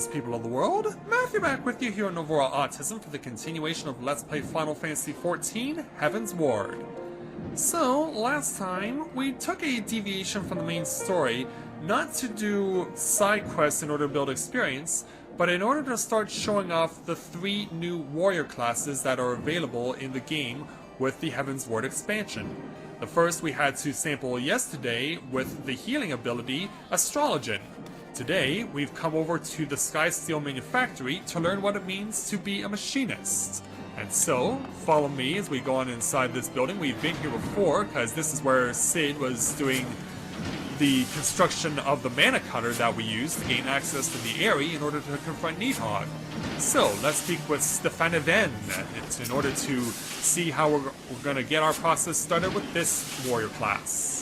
Greetings, people of the world. Matthew back with you here on Novora Autism for the continuation of Let's Play Final Fantasy XIV, Heavensward. So, last time, we took a deviation from the main story, not to do side quests in order to build experience, but in order to start showing off the 3 new warrior classes that are available in the game with the Heavensward expansion. The first we had to sample yesterday with the healing ability, Astrologen. Today, we've come over to the Sky Steel Manufactory to learn what it means to be a machinist. And so, follow me as we go on inside this building. We've been here before, because this is where Sid was doing the construction of the mana cutter that we used to gain access to the area in order to confront Nidhogg. So, let's speak with Stefaneven in order to see how we're going to get our process started with this warrior class.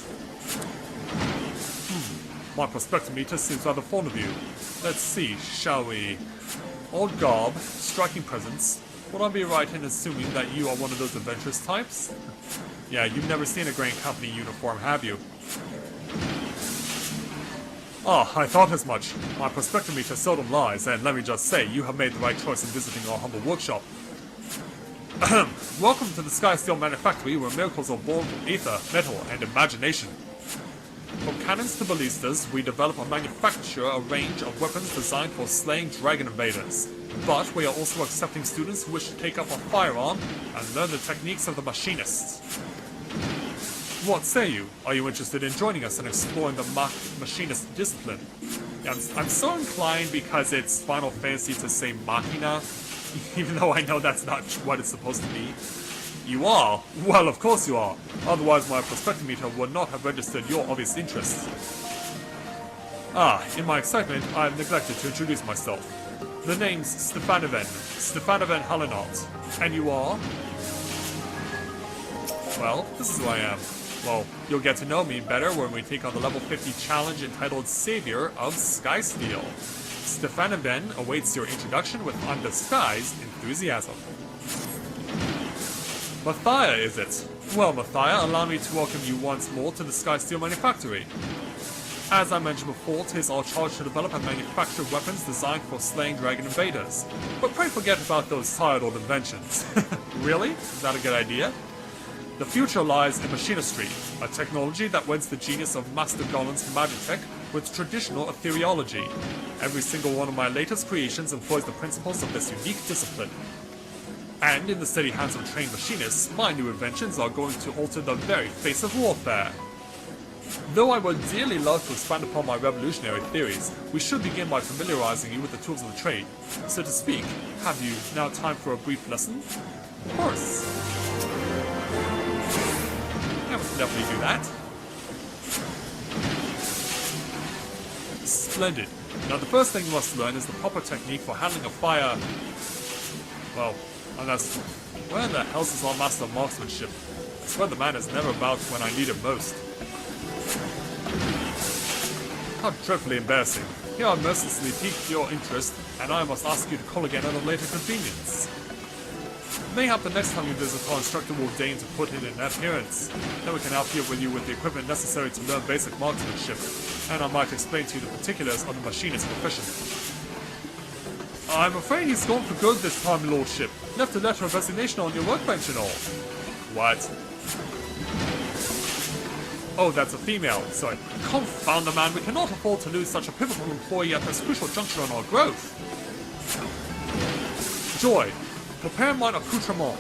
My prospectometer seems rather fond of you. Let's see, shall we? Old garb, striking presence. Would I be right in assuming that you are one of those adventurous types? Yeah, you've never seen a Grand Company uniform, have you? Ah, I thought as much. My prospectometer seldom lies, and let me just say, you have made the right choice in visiting our humble workshop. Welcome to the Sky Steel Manufactory, where miracles are born from ether, metal, and imagination. From cannons to ballistas, we develop and manufacture a range of weapons designed for slaying dragon invaders. But we are also accepting students who wish to take up a firearm and learn the techniques of the machinists. What say you? Are you interested in joining us and exploring the machinist discipline? Yeah, I'm so inclined because it's Final Fantasy to say machina, even though I know that's not what it's supposed to be. You are? Well, of course you are. Otherwise my prospectometer would not have registered your obvious interest. Ah, in my excitement, I have neglected to introduce myself. The name's Stefaneven Hallinot. And you are? Well, this is who I am. Well, you'll get to know me better when we take on the level 50 challenge entitled Savior of Skysteel. Stefaneven awaits your introduction with undisguised enthusiasm. Mathia, is it? Well, Mathia, allow me to welcome you once more to the Sky Steel Manufactory. As I mentioned before, 'tis our charge to develop and manufacture weapons designed for slaying dragon invaders. But pray forget about those tired old inventions. Really? Is that a good idea? The future lies in machinistry, a technology that weds the genius of Master Golem's Magitech with traditional ethereology. Every single one of my latest creations employs the principles of this unique discipline. And in the steady hands of trained machinists, my new inventions are going to alter the very face of warfare. Though I would dearly love to expand upon my revolutionary theories, we should begin by familiarizing you with the tools of the trade. So to speak, have you now time for a brief lesson? Of course. Yeah, we can definitely do that. Splendid. Now the first thing you must learn is the proper technique for handling a fire... Well... Unless, where the hell is our master of marksmanship? I swear the man is never about when I need him most. How dreadfully embarrassing. Here I mercilessly piqued your interest, and I must ask you to call again at a later convenience. Mayhap the next time you visit, our instructor will deign to put in an appearance. Then we can outfit with you with the equipment necessary to learn basic marksmanship, and I might explain to you the particulars of the machinist profession. I'm afraid he's gone for good this time, Lordship. Left a letter of resignation on your workbench and all. What? Oh, that's a female. Sorry. Confound the man, we cannot afford to lose such a pivotal employee at this crucial juncture in our growth. Joy, prepare mine accoutrement.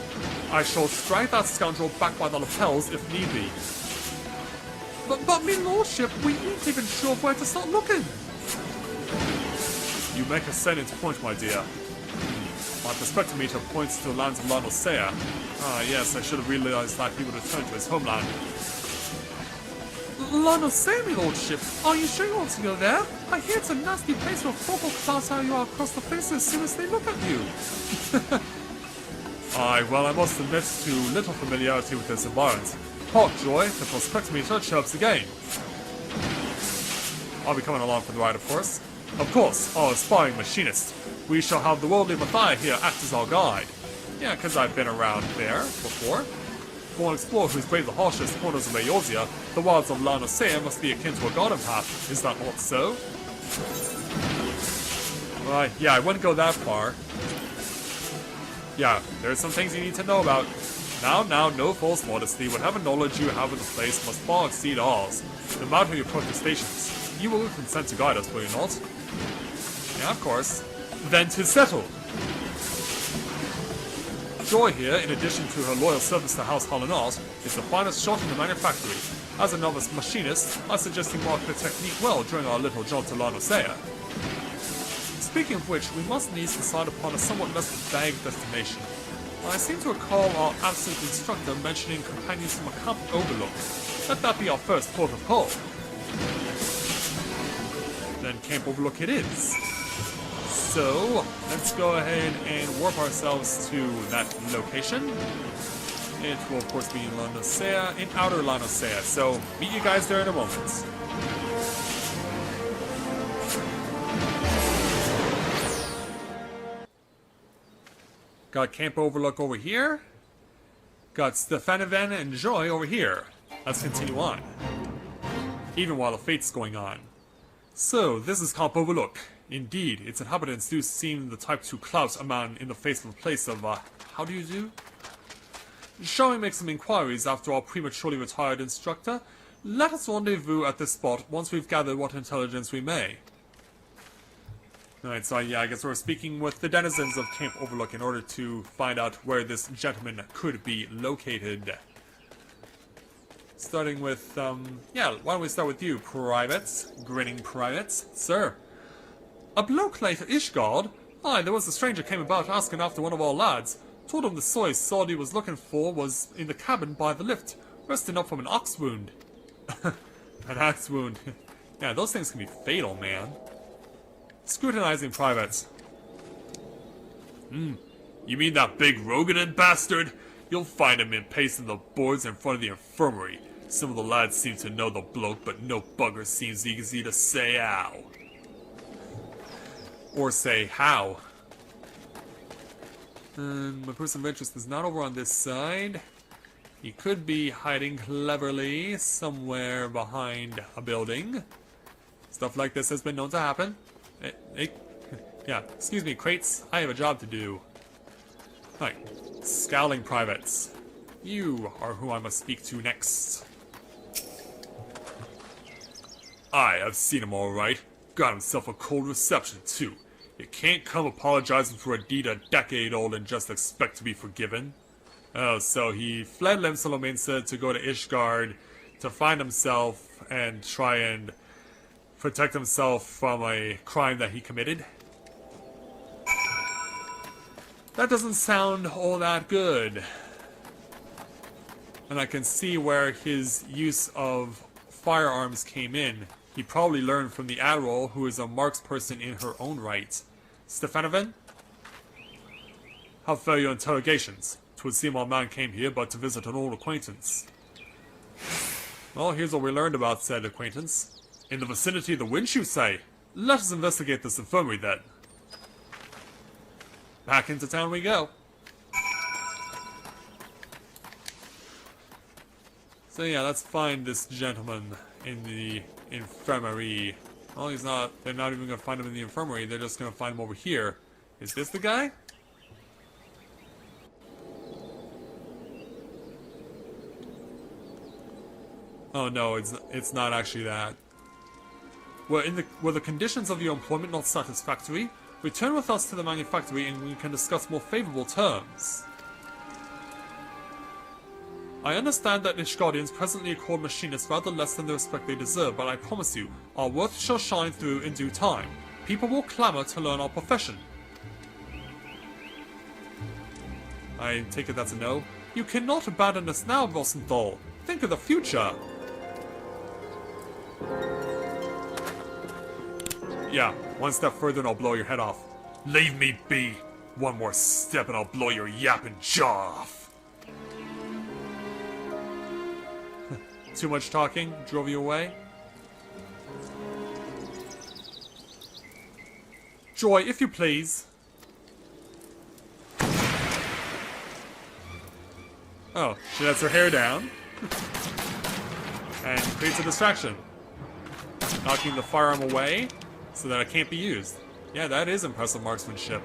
I shall strike that scoundrel back by the lapels if need be. But me Lordship, we ain't even sure where to start looking. You make a salient point, my dear. My prospectometer points to the lands of Lanosea. Ah, yes, I should have realized that he would return to his homeland. Lanosea, my lordship? Are you sure you want to go there? I hear it's a nasty place where folk will class out you are across the face as soon as they look at you. Aye, well, I must admit to little familiarity with this environment. Hark, Joy, the prospectometer chirps again. I'll be coming along for the ride, of course. Of course, our aspiring machinist. We shall have the worldly Mathia here act as our guide. Yeah, because I've been around there before. For an explorer who's braved the harshest corners of Eorzea, the wilds of Lanosea must be akin to a garden path. Is that not so? Yeah, I wouldn't go that far. Yeah, there's some things you need to know about. Now, no false modesty. Whatever knowledge you have of the place must far exceed ours. No matter who you approach the stations, you will consent to guide us, will you not? Yeah, of course. Then to settle. Joy here, in addition to her loyal service to House Hollinart, is the finest shot in the manufactory. As a novice machinist, I suggest you mark the technique well during our little jaunt to Lanosea. Speaking of which, we must needs decide upon a somewhat less vague destination. I seem to recall our absent instructor mentioning companions from a camp Overlook. Let that be our first port of call. Then Camp Overlook it is. So, let's go ahead and warp ourselves to that location. It will of course be in Lanosea, in Outer Lanosea, so meet you guys there in a moment. Got Camp Overlook over here. Got Stefanoven and Joy over here. Let's continue on. Even while the fate's going on. So, this is Camp Overlook. Indeed, its inhabitants do seem the type to clout a man in the face of a place of, how do you do? Shall we make some inquiries after our prematurely retired instructor? Let us rendezvous at this spot once we've gathered what intelligence we may. Alright, so yeah, I guess we're speaking with the denizens of Camp Overlook in order to find out where this gentleman could be located. Starting with, yeah, why don't we start with you, privates? Grinning privates. Sir. A bloke late at Ishgard? Aye, there was a stranger came about asking after one of our lads. Told him the soy sword he was looking for was in the cabin by the lift, resting up from an ox wound. An axe wound. Yeah, those things can be fatal, man. Scrutinizing privates. You mean that big Roganin bastard? You'll find him in pacing the boards in front of the infirmary. Some of the lads seem to know the bloke, but no bugger seems easy to say how. Or say how. And my person of interest is not over on this side. He could be hiding cleverly somewhere behind a building. Stuff like this has been known to happen. Yeah, excuse me, crates. I have a job to do. Right, scowling privates. You are who I must speak to next. Aye, I've seen him all right. Got himself a cold reception, too. You can't come apologizing for a deed a decade old and just expect to be forgiven. Oh, so he fled Lemsolomensa to go to Ishgard to find himself and try and protect himself from a crime that he committed? That doesn't sound all that good. And I can see where his use of firearms came in. He probably learned from the Admiral, who is a marksperson in her own right. Stefanoven? How fare your interrogations? 'Twould seem our man came here but to visit an old acquaintance. Well, here's what we learned about said acquaintance. In the vicinity of the winch, you say? Let us investigate this infirmary then. Back into town we go. So yeah, let's find this gentleman in the infirmary. Well, he's not. They're not even going to find him in the infirmary. They're just going to find him over here. Is this the guy? Oh no, it's not actually that. Were the conditions of your employment not satisfactory? Return with us to the manufactory and we can discuss more favorable terms. I understand that Ishgardians presently accord machinists rather less than the respect they deserve, but I promise you, our worth shall shine through in due time. People will clamor to learn our profession. I take it that's a no. You cannot abandon us now, Rosenthal. Think of the future. Yeah, one step further and I'll blow your head off. Leave me be. One more step and I'll blow your yapping jaw off. Too much talking drove you away? Joy, if you please. Oh, she lets her hair down. And creates a distraction. Knocking the firearm away so that it can't be used. Yeah, that is impressive marksmanship.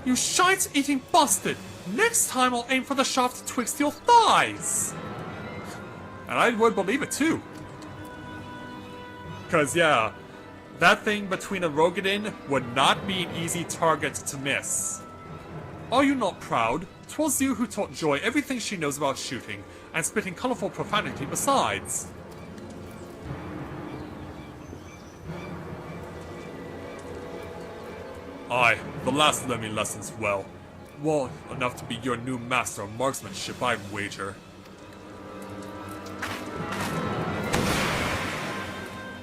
You shite-eating bastard! Next time I'll aim for the shaft twixt your thighs! And I would believe it too. Cause yeah, that thing between a Rogadin would not be an easy target to miss. Are you not proud? 'Twas you who taught Joy everything she knows about shooting, and spitting colourful profanity besides. Aye, the last learned me lessons well. Well enough to be your new master of marksmanship, I'd wager.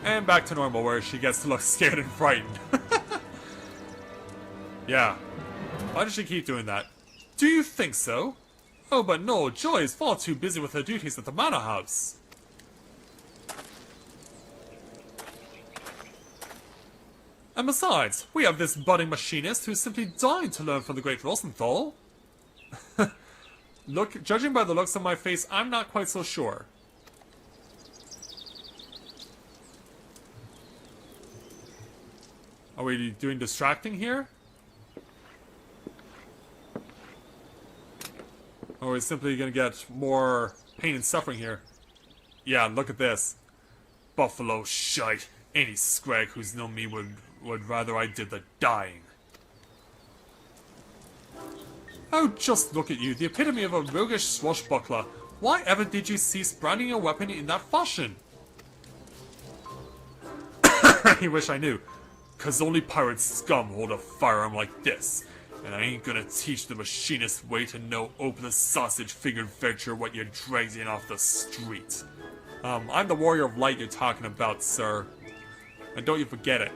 And back to normal, where she gets to look scared and frightened. Yeah. Why does she keep doing that? Do you think so? Oh, but no, Joy is far too busy with her duties at the manor house. And besides, we have this budding machinist who's simply dying to learn from the great Rosenthal. Look, judging by the looks on my face, I'm not quite so sure. Are we doing distracting here? Or are we simply gonna get more pain and suffering here? Yeah, look at this. Buffalo shite. Any scrag who's known me would rather I did the dying. Oh, just look at you, the epitome of a roguish swashbuckler. Why ever did you cease branding your weapon in that fashion? I wish I knew. 'Cause only pirate scum hold a firearm like this. And I ain't gonna teach the machinist way to know open the sausage-fingered venture what you dragged in off the street. I'm the warrior of light you're talking about, sir. And don't you forget it.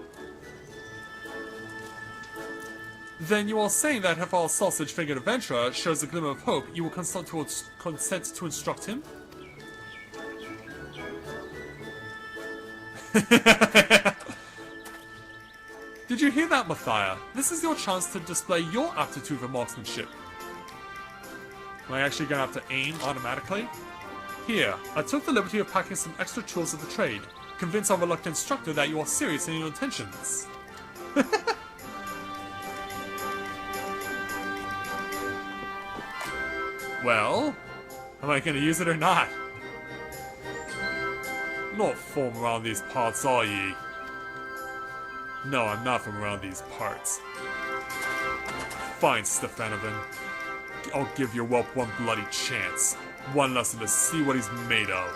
Then you are saying that if our sausage-fingered adventurer shows a glimmer of hope, you will consent to instruct him? Did you hear that, Mathia? This is your chance to display your aptitude for marksmanship. Am I actually gonna have to aim automatically? Here, I took the liberty of packing some extra tools of the trade. Convince our reluctant instructor that you are serious in your intentions. Well, am I gonna use it or not? Not from around these parts, are ye? No, I'm not from around these parts. Fine, Stefanovan. I'll give your whelp one bloody chance. One lesson to see what he's made of.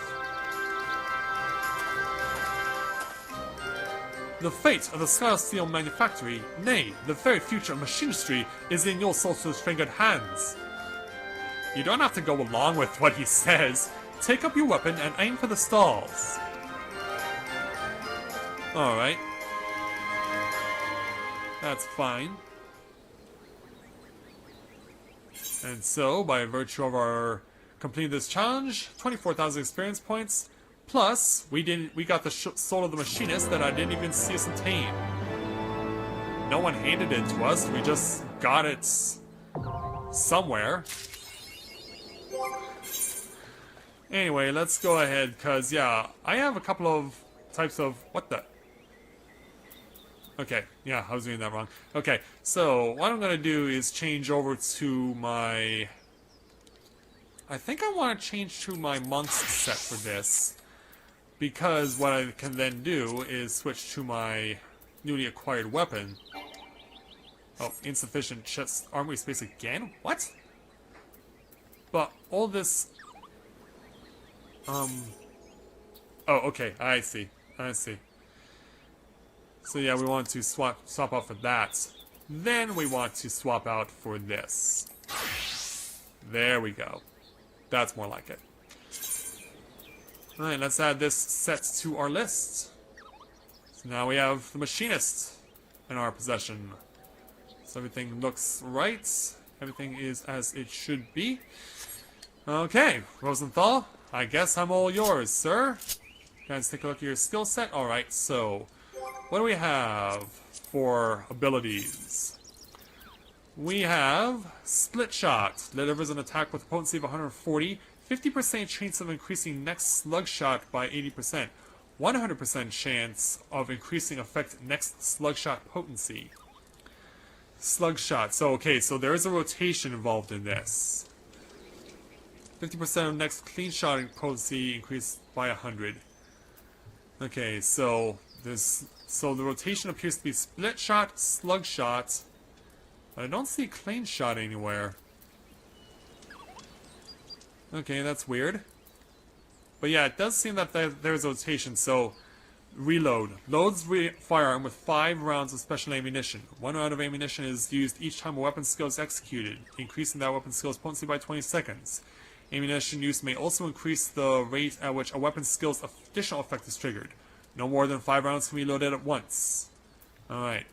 The fate of the Sky Steel Manufactory, nay, the very future of machinistry, is in your sausage-fingered hands. You don't have to go along with what he says. Take up your weapon and aim for the stalls. Alright. That's fine. And so, by virtue of our completing this challenge, 24,000 experience points, plus we got the soul of the machinist that I didn't even see us obtain. No one handed it to us, we just got it somewhere. Anyway, let's go ahead, cause yeah, I have a couple of types of what the. Okay, yeah, I was doing that wrong. Okay, so what I'm gonna do is change over to my... I think I want to change to my monk's set for this. Because what I can then do is switch to my newly acquired weapon. Oh, insufficient chest armory space again? What? But all this... Oh, okay, I see. I see. So yeah, we want to swap out for that. Then we want to swap out for this. There we go. That's more like it. Alright, let's add this set to our list. So now we have the Machinist in our possession. So everything looks right. Everything is as it should be. Okay, Rosenthal, I guess I'm all yours, sir. Guys, take a look at your skill set. Alright, so... what do we have for abilities? We have Split Shot. Delivers an attack with a potency of 140. 50% chance of increasing next slug shot by 80%. 100% chance of increasing effect next slugshot potency. Slugshot. So, okay, so there is a rotation involved in this. 50% of next clean shotting potency increased by 100. Okay, so the rotation appears to be split shot, slug shot, but I don't see clean shot anywhere. Okay, that's weird. But yeah, it does seem that there's a rotation, so reload. Loads firearm with 5 rounds of special ammunition. 1 round of ammunition is used each time a weapon skill is executed, increasing that weapon skill's potency by 20 seconds. Ammunition use may also increase the rate at which a weapon skill's additional effect is triggered. No more than 5 rounds can be loaded at once. Alright.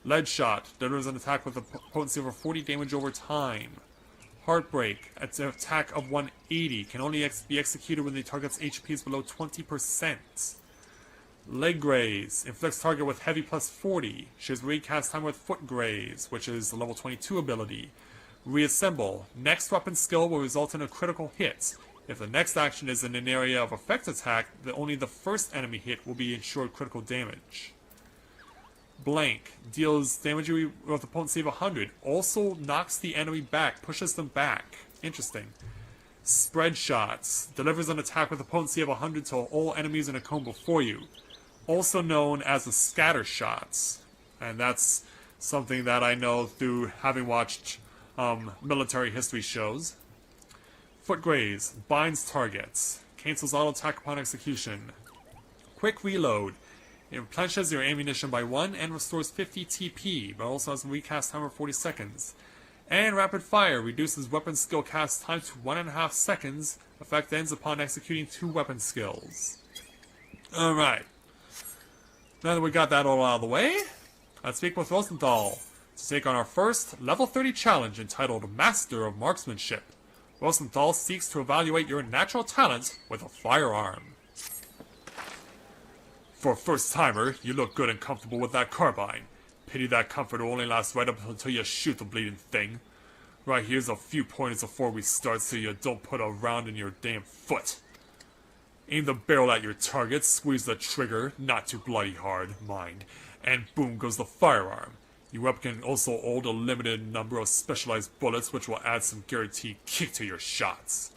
Lead shot. Delivers an attack with a potency over 40 damage over time. Heartbreak. It's an attack of 180. Can only be executed when the target's HP is below 20%. Leg graze. Inflicts target with heavy plus 40. Shares recast time with foot graze, which is the level 22 ability. Reassemble. Next weapon skill will result in a critical hit. If the next action is in an area of effect attack, only the first enemy hit will be ensured critical damage. Blank. Deals damage with a potency of 100. Also knocks the enemy back, pushes them back. Interesting. Spread shots. Delivers an attack with a potency of 100 to all enemies in a cone before you. Also known as a scatter shots. And that's something that I know through having watched military history shows. Foot graze. Binds targets. Cancels auto attack upon execution. Quick reload. It replenishes your ammunition by 1 and restores 50 TP, but also has a recast time of 40 seconds. And rapid fire reduces weapon skill cast time to 1.5 seconds. Effect ends upon executing 2 weapon skills. Alright. Now that we got that all out of the way, let's speak with Rosenthal to take on our first level 30 challenge entitled Master of Marksmanship. Rosenthal seeks to evaluate your natural talent with a firearm. For a first-timer, you look good and comfortable with that carbine. Pity that comfort will only last right up until you shoot the bleeding thing. Right here's a few pointers before we start so you don't put a round in your damn foot. Aim the barrel at your target, squeeze the trigger, not too bloody hard, mind, and boom goes the firearm. Your weapon can also hold a limited number of specialized bullets which will add some guaranteed kick to your shots.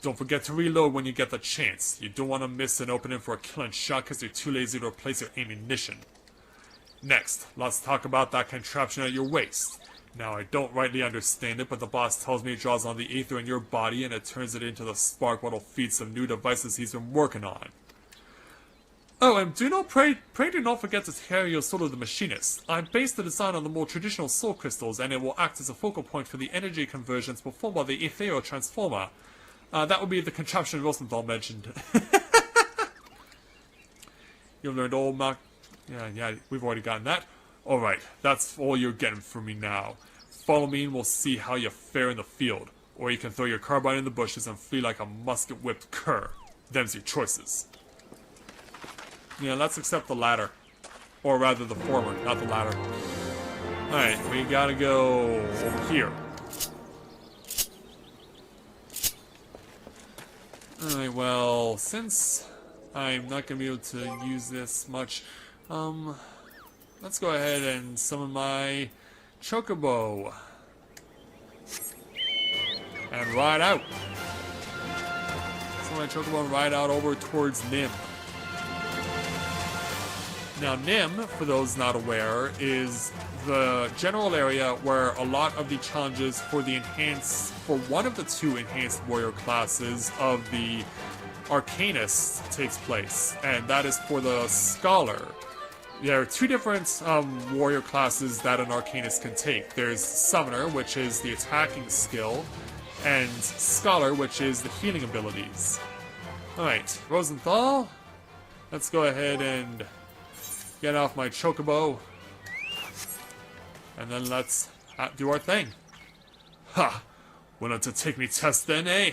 Don't forget to reload when you get the chance. You don't want to miss an opening for a killing shot because you're too lazy to replace your ammunition. Next, let's talk about that contraption at your waist. Now, I don't rightly understand it, but the boss tells me it draws on the aether in your body and it turns it into the spark what'll feed some new devices he's been working on. Oh, and pray do not forget to carry your soul of the Machinist. I based the design on the more traditional soul crystals, and it will act as a focal point for the energy conversions performed by the ethereal transformer. That would be the contraption Rosenthal mentioned. You've learned all Yeah, we've already gotten that. Alright, that's all you're getting from me now. Follow me and we'll see how you fare in the field. Or you can throw your carbine in the bushes and flee like a musket-whipped cur. Them's your choices. Yeah, let's accept the latter. Or rather the former, not the latter. Alright, we gotta go over here. Alright, well, since I'm not going to be able to use this much, let's go ahead and summon my chocobo. And ride out. Summon my chocobo and ride out over towards Nim. Now, Nim, for those not aware, is the general area where a lot of the challenges for one of the 2 enhanced warrior classes of the Machinist takes place, and that is for the Scholar. There are 2 different warrior classes that an Machinist can take. There's Summoner, which is the attacking skill, and Scholar, which is the healing abilities. Alright, Rosenthal, let's go ahead and get off my chocobo, and then let's do our thing. Ha! Wanted to take me test then, eh?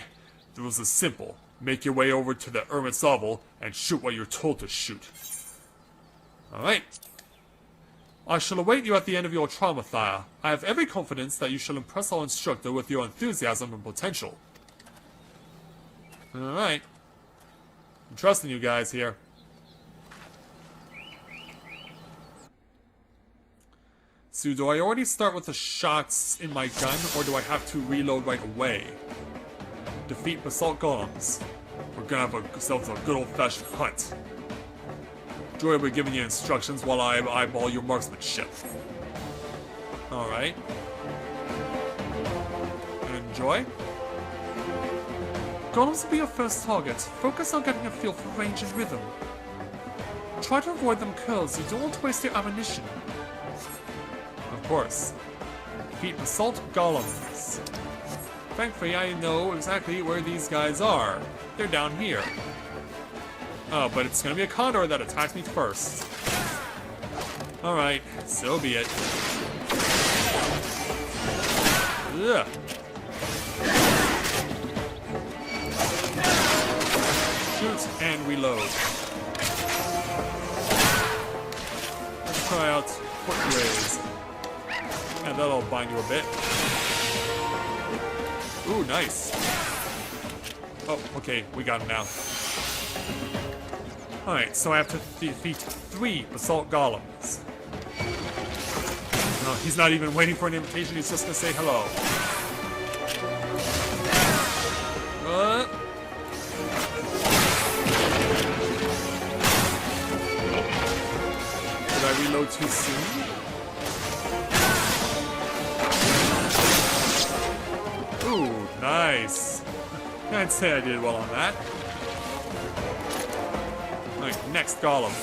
The rules is simple. Make your way over to the Hermit's Oval and shoot what you're told to shoot. Alright. I shall await you at the end of your trauma thia. I have every confidence that you shall impress our instructor with your enthusiasm and potential. Alright. I'm trusting you guys here. Do I already start with the shots in my gun, or do I have to reload right away? Defeat basalt golems. We're gonna have ourselves a good old-fashioned hunt. Joy will be giving you instructions while I eyeball your marksmanship. Alright. Enjoy. Golems will be your first target. Focus on getting a feel for range and rhythm. Try to avoid them curls, you don't want to waste your ammunition. Of course. Defeat basalt golems. Thankfully, I know exactly where these guys are. They're down here. Oh, but it's gonna be a condor that attacks me first. Alright, so be it. Ugh. Shoot and reload. Let's try out foot raise. And that'll bind you a bit. Ooh, nice. Oh, okay, we got him now. Alright, so I have to defeat 3 basalt golems. No, he's not even waiting for an invitation, he's just gonna say hello. Did I reload too soon? Ooh, nice. I'd say I did well on that. Alright, next golem.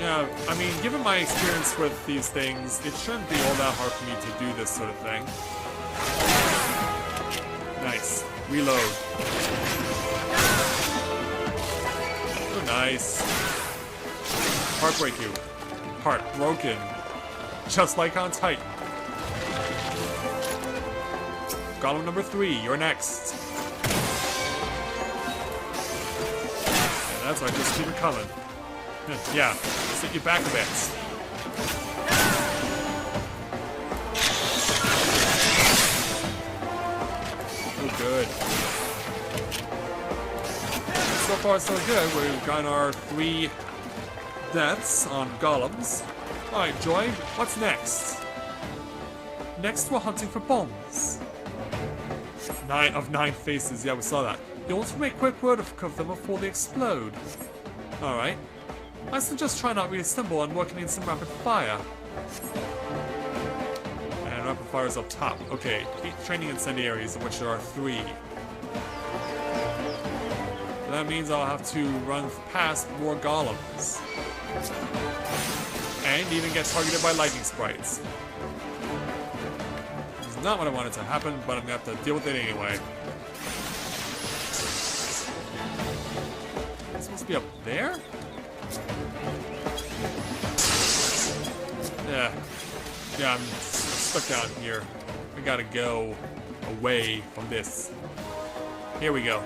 Yeah, I mean, given my experience with these things, it shouldn't be all that hard for me to do this sort of thing. Nice. Reload. Oh, nice. Heartbreak you. Heartbroken. Just like on Titan. Golem number 3, you're next. And that's why I just keep it coming. Yeah, sit you back a bit. Oh, good. So far, so good. We've got our 3 deaths on golems. Alright, Joy, what's next? Next, we're hunting for bombs. 9 of 9 faces, yeah, we saw that. You want to make quick work of them before they explode. Alright. I suggest try not reassemble and working in some rapid fire. And rapid fire is up top. Okay, training incendiaries, of which there are 3. That means I'll have to run past more golems. And even get targeted by lightning sprites. This is not what I wanted to happen, but I'm gonna have to deal with it anyway. It's supposed to be up there? Yeah, I'm stuck down here. I gotta go away from this. Here we go.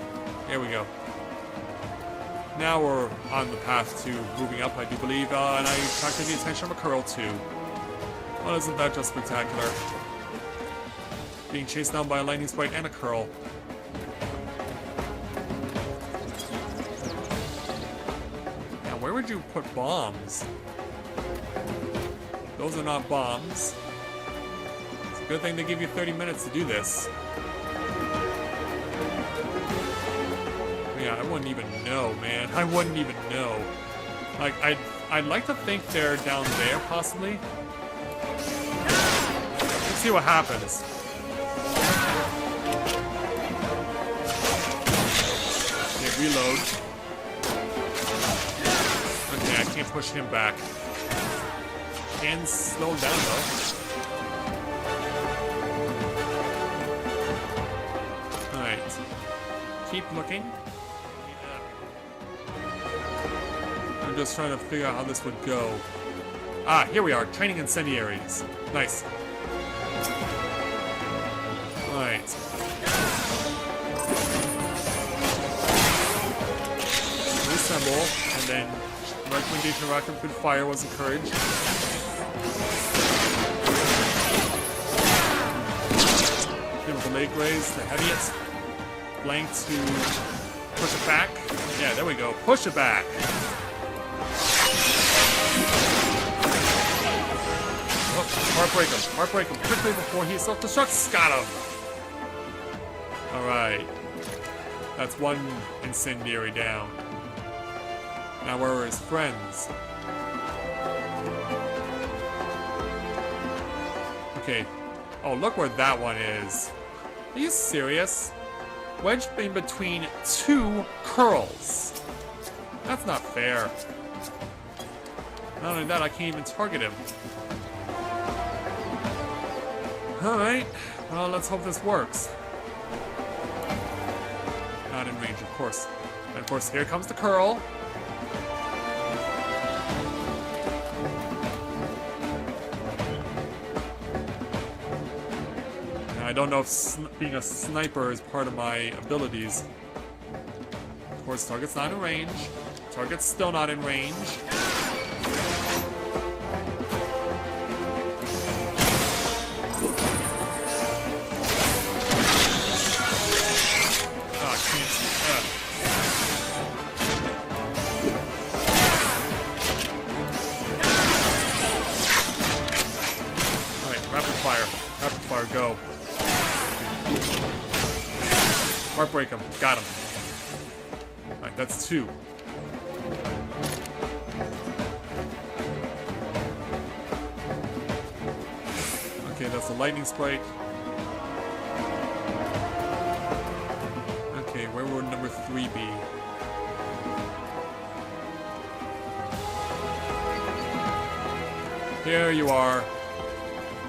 Here we go. Now we're on the path to moving up, I do believe, and I attracted the attention of a curl too. Well, isn't that just spectacular? Being chased down by a lightning sprite and a curl. Now, where would you put bombs? Those are not bombs. It's a good thing they give you 30 minutes to do this. Yeah, I wouldn't even know, man. I wouldn't even know. Like, I'd like to think they're down there, possibly. Let's see what happens. Okay, reload. Okay, I can't push him back. Can slow him down, though. Alright. Keep looking. I'm just trying to figure out how this would go. Ah, here we are. Training incendiaries. Nice. Alright. Reassemble, and then recommendation of rapid fire was encouraged. Hit with the leg raise, the heaviest. Blank to push it back. Yeah, there we go. Push it back. Oh, heartbreak him. Heartbreak him quickly before he self-destructs. Got him. Alright. That's one incendiary down. Now where are his friends? Okay. Oh, look where that one is. Are you serious? Wedged in between two curls. That's not fair. Not only that, I can't even target him. Alright. Well, let's hope this works. Not in range, of course. And of course, here comes the curl. I don't know if being a sniper is part of my abilities. Of course, target's not in range. Target's still not in range. Oh, I can't. Alright, rapid fire. Rapid fire, go. Heartbreak him. Got him. Alright, that's two. Okay, that's a lightning sprite. Okay, where would number 3 be? Here you are.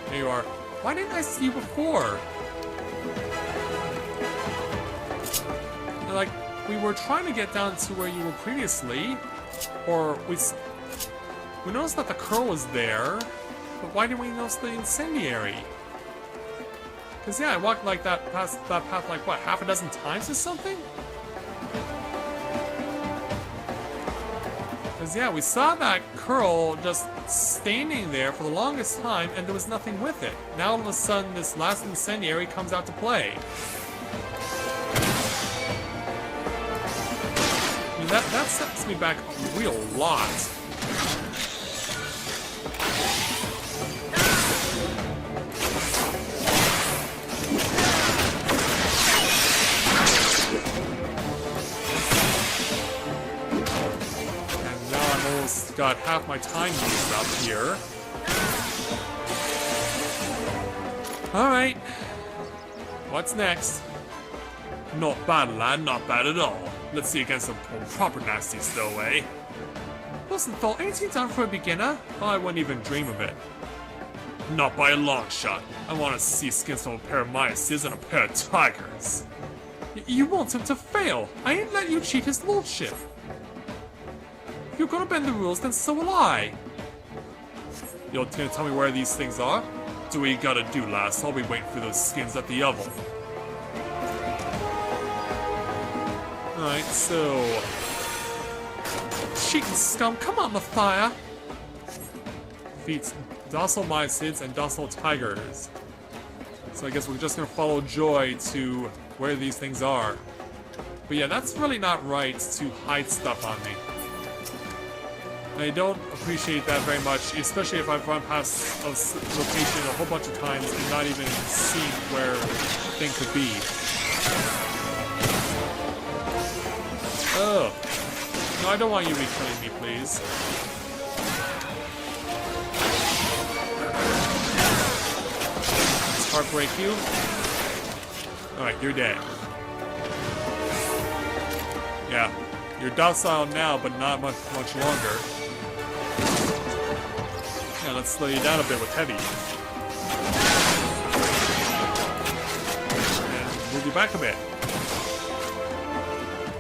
Here you are. Why didn't I see you before? Like, we were trying to get down to where you were previously, or we noticed that the curl was there, but why didn't we notice the incendiary? Because yeah, I walked like that path like what, half a dozen times or something? Because yeah, we saw that curl just standing there for the longest time, and there was nothing with it. Now all of a sudden, this last incendiary comes out to play. That sets me back a real lot. And now I've almost got half my time used up here. Alright. What's next? Not bad, lad. Not bad at all. Let's see against some proper nasty stowaway. Wasn't thought anything done for a beginner? I wouldn't even dream of it. Not by a long shot. I want to see skins from a pair of machinists and a pair of tigers. You want him to fail. I ain't let you cheat his lordship. If you're gonna bend the rules, then so will I. You're gonna tell me where these things are? Do what you gotta do, lass. I'll be waiting for those skins at the oven. Alright, so... cheating scum, come on, Mathia! Defeats docile machinists and docile tigers. So I guess we're just gonna follow Joy to where these things are. But yeah, that's really not right to hide stuff on me. I don't appreciate that very much, especially if I've run past a location a whole bunch of times and not even seen where the thing could be. Oh. No, I don't want you to be killing me, please. Let's heartbreak you. Alright, you're dead. Yeah. You're docile now, but not much longer. Yeah, let's slow you down a bit with heavy. And move you back a bit.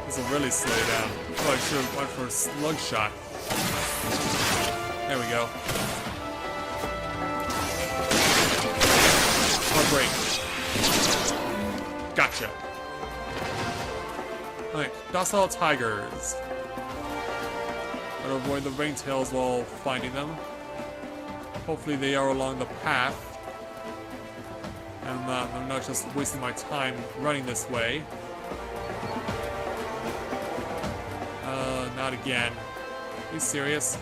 This will really slow you down. Oh, I should have went for a slug shot. There we go. Heartbreak. Gotcha. Alright, docile tigers. Gotta avoid the ringtails while finding them. Hopefully they are along the path. And I'm not just wasting my time running this way. Not again. Are you serious?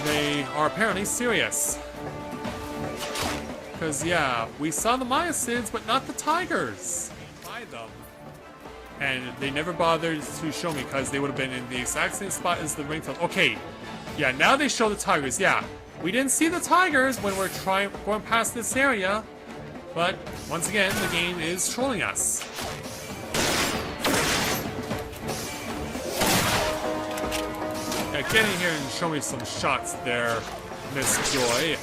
They are apparently serious. Because, yeah, we saw the machinists, but not the tigers. By them. And they never bothered to show me because they would have been in the exact same spot as the ringtail. Okay, yeah, now they show the tigers. Yeah, we didn't see the tigers when we're going past this area. But, once again, the game is trolling us. Yeah, get in here and show me some shots there, Miss Joy.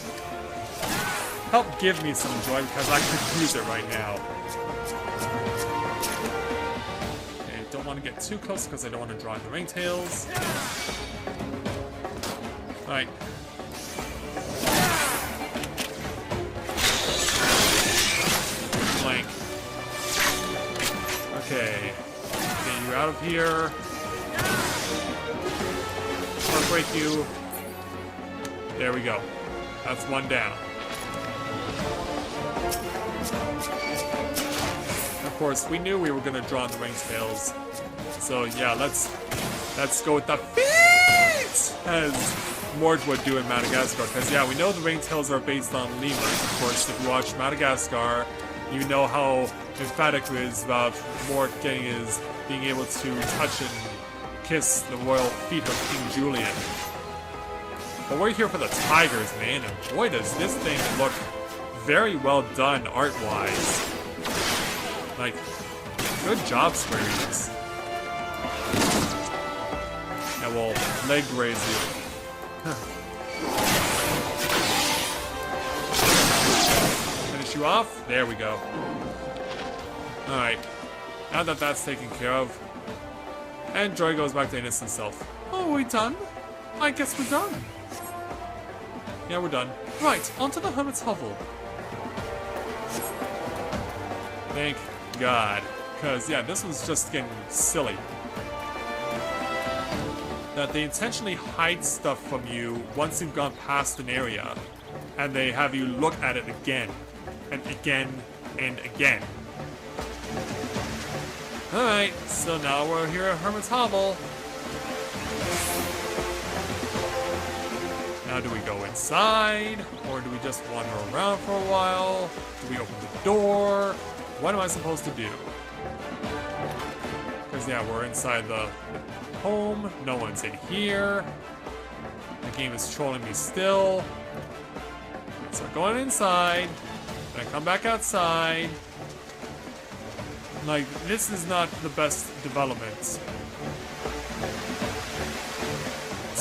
Help give me some joy because I could use it right now. Okay, don't want to get too close because I don't want to draw in the ringtails. Alright. Blank. Okay. Get you out of here. I'll break you. There we go. That's one down. Of course, we knew we were gonna draw in the ringtails. So yeah, let's go with the feet! As Mort would do in Madagascar. Because yeah, we know the ringtails are based on lemurs. Of course, if you watch Madagascar, you know how emphatic it is about Mort being able to touch and kiss the royal feet of King Julian. But we're here for the tigers, man, and boy does this thing look very well done art-wise. Like, good job, Square Enix. And we'll leg raise you. Finish you off? There we go. Alright. Now that that's taken care of, and Joy goes back to innocent self. Oh, are we done? I guess we're done. Yeah, we're done. Right, onto the Hermit's Hovel. Thank God. Because, yeah, this was just getting silly. That they intentionally hide stuff from you once you've gone past an area. And they have you look at it again. And again. And again. Alright, so now we're here at Hermit's Hovel. Now do we go inside? Or do we just wander around for a while? Do we open the door? What am I supposed to do? Because yeah, we're inside the home. No one's in here. The game is trolling me still. So going inside. Then I come back outside. Like, this is not the best development.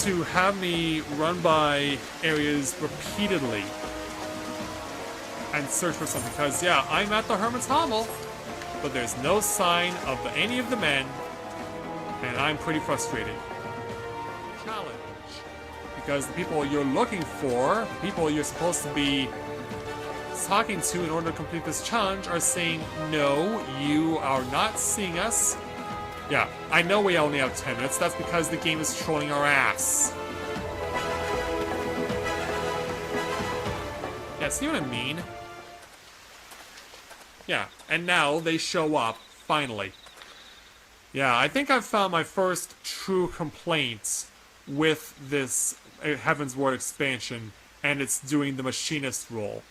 To have me run by areas repeatedly and search for something. Because, yeah, I'm at the Hermit's Hovel, but there's no sign of any of the men, and I'm pretty frustrated. Challenge. Because the people you're looking for, the people you're supposed to be talking to in order to complete this challenge are saying, no, you are not seeing us. Yeah, I know we only have 10 minutes. That's because the game is trolling our ass. Yeah, see what I mean? Yeah, and now they show up, finally. Yeah, I think I've found my first true complaint with this Heavensward expansion, and it's doing the machinist role.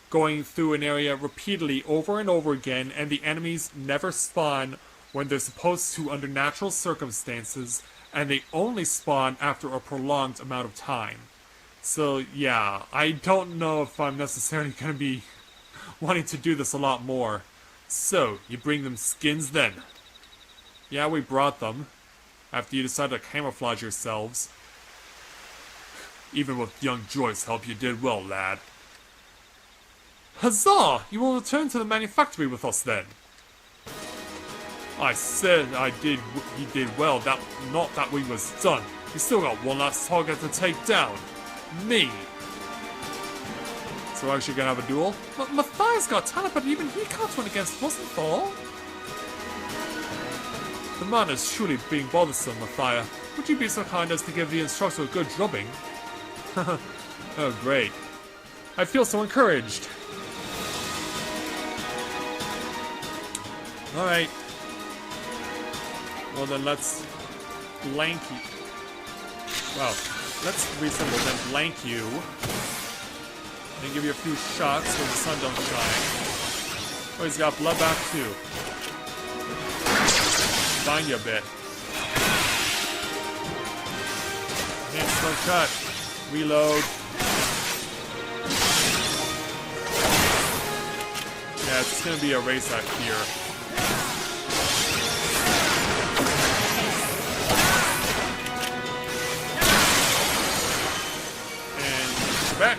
Going through an area repeatedly over and over again, and the enemies never spawn when they're supposed to under natural circumstances, and they only spawn after a prolonged amount of time. So yeah, I don't know if I'm necessarily going to be wanting to do this a lot more. So, you bring them skins then? Yeah, we brought them. After you decided to camouflage yourselves. Even with young Joy's help, you did well, lad. Huzzah! You will return to the manufactory with us then. I said he did well, not that we was done. We still got one last target to take down. Me. So we're actually gonna have a duel? Matthias got talent, but even he can't win against Rosenthal. The man is truly being bothersome, Matthias. Would you be so kind as to give the instructor a good drubbing? Oh, great. I feel so encouraged. Alright. Well then let's blank you. Well, let's reassemble then blank you. And give you a few shots when the sun don't shine. Oh, he's got bloodbath too. Find you a bit. Instant cut. Reload. Yeah, it's gonna be a race out here. And back.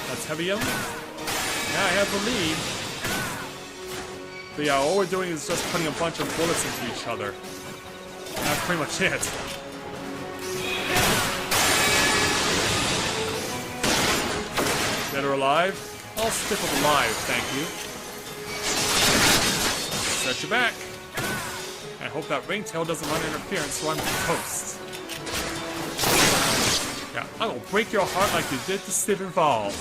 That's heavium. Yeah, I have the lead. But yeah, all we're doing is just putting a bunch of bullets into each other. That's pretty much it. Dead or alive? I'll stick with alive, thank you. Set you back. I hope that ringtail doesn't run interference so I'm toast. Yeah, I will break your heart like you did to Stephen Fall.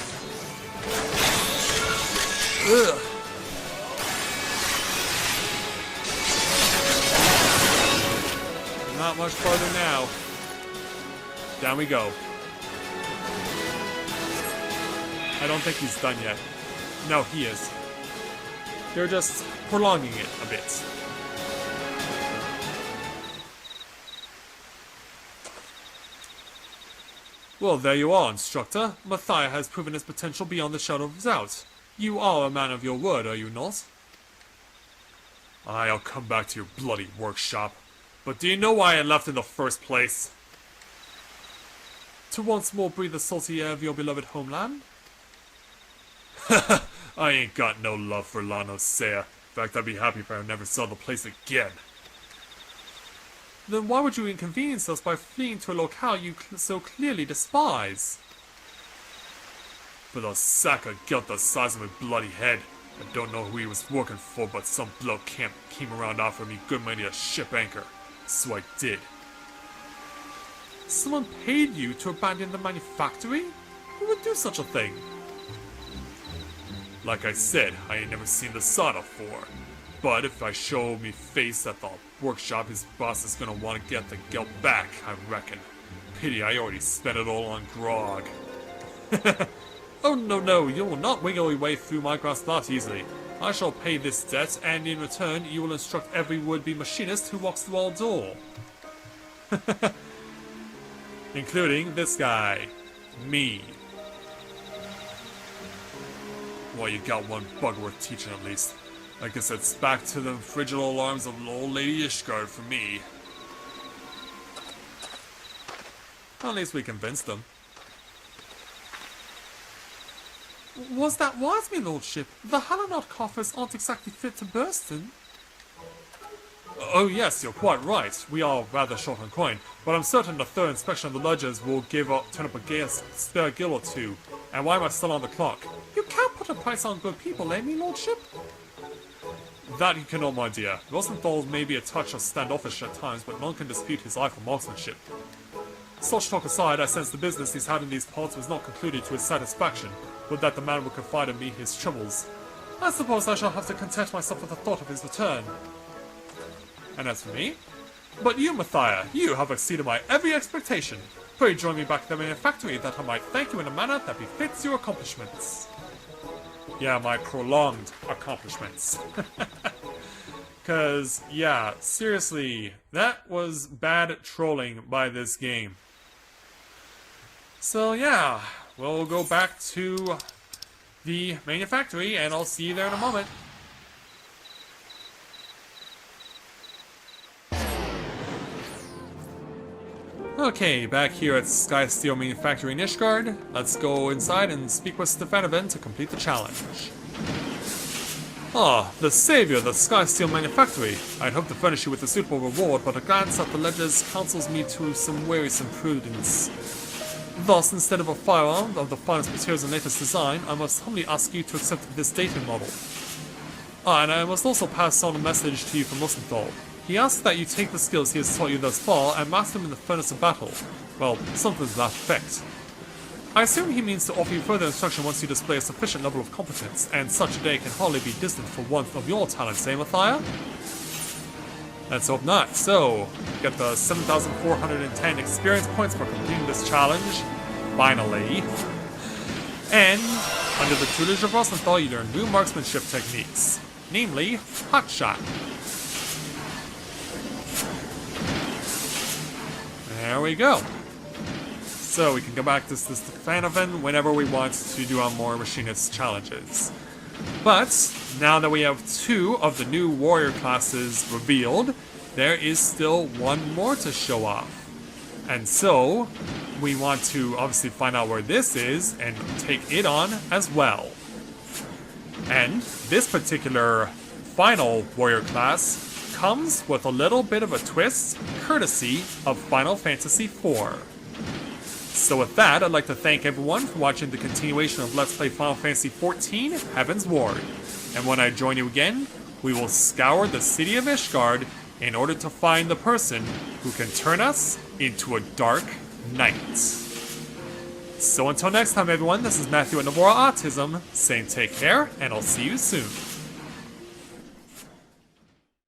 Ugh. Not much farther now. Down we go. I don't think he's done yet. No, he is. They're just prolonging it a bit. Well, there you are, Instructor. Matthias has proven his potential beyond the shadow of doubt. You are a man of your word, are you not? I'll come back to your bloody workshop. But do you know why I left in the first place? To once more breathe the salty air of your beloved homeland? I ain't got no love for La Nosea. In fact, I'd be happy if I never saw the place again. Then why would you inconvenience us by fleeing to a locale you so clearly despise? For the sack of guilt the size of my bloody head. I don't know who he was working for, but some bloke came around offering me good money to ship anchor. So I did. Someone paid you to abandon the manufactory? Who would do such a thing? Like I said, I ain't never seen the sod afore. But if I show me face at the workshop, his boss is gonna want to get the guilt back, I reckon. Pity I already spent it all on grog. Oh no, you will not wiggle your way through my grasp that easily. I shall pay this debt, and in return, you will instruct every would-be machinist who walks through our door. Including this guy. Me. Well, you got one bug worth teaching at least. I guess it's back to the frigid alarms of old Lady Ishgard for me. At least we convinced them. Was that wise, me lordship? The Hallonaut coffers aren't exactly fit to burst in. Oh yes, you're quite right. We are rather short on coin, but I'm certain a third inspection of the ledgers will turn up a spare gill or two. And why am I still on the clock? You can't put a price on good people, eh, me lordship? That you cannot, my dear. Rosenthal may be a touch of standoffish at times, but none can dispute his eye for marksmanship. Such talk aside, I sense the business he's had in these parts was not concluded to his satisfaction. Would that the man would confide in me his troubles. I suppose I shall have to content myself with the thought of his return. And as for me? But you, Matthias, you have exceeded my every expectation. Pray join me back at the manufactory that I might thank you in a manner that befits your accomplishments. Yeah, my prolonged accomplishments. Cause, yeah, seriously, that was bad trolling by this game. So yeah, we'll go back to the manufactory and I'll see you there in a moment. Okay, back here at Sky Steel Manufactory in Ishgard. Let's go inside and speak with Stefanovan to complete the challenge. Ah, the savior of the Sky Steel Manufactory. I'd hoped to furnish you with a suitable reward, but a glance at the ledgers counsels me to some wearisome prudence. Thus, instead of a firearm of the finest materials and latest design, I must humbly ask you to accept this dating model. Ah, and I must also pass on a message to you from Rosenthal. He asks that you take the skills he has taught you thus far and master them in the furnace of battle. Well, something to that effect. I assume he means to offer you further instruction once you display a sufficient level of competence, and such a day can hardly be distant for one of your talents, eh, Mathia? Let's hope not. So, get the 7,410 experience points for completing this challenge. Finally. And, under the tutelage of Rosenthal, you learn new marksmanship techniques. Namely, hotshot. There we go. So we can go back to this Fanovan whenever we want to do our more machinist challenges. But, now that we have 2 of the new warrior classes revealed, there is still one more to show off. And so, we want to obviously find out where this is and take it on as well. And this particular final warrior class comes with a little bit of a twist, courtesy of Final Fantasy IV. So with that, I'd like to thank everyone for watching the continuation of Let's Play Final Fantasy XIV, Heavensward. And when I join you again, we will scour the city of Ishgard in order to find the person who can turn us into a dark knight. So until next time everyone, this is Matthew at Navora Autism, saying take care, and I'll see you soon.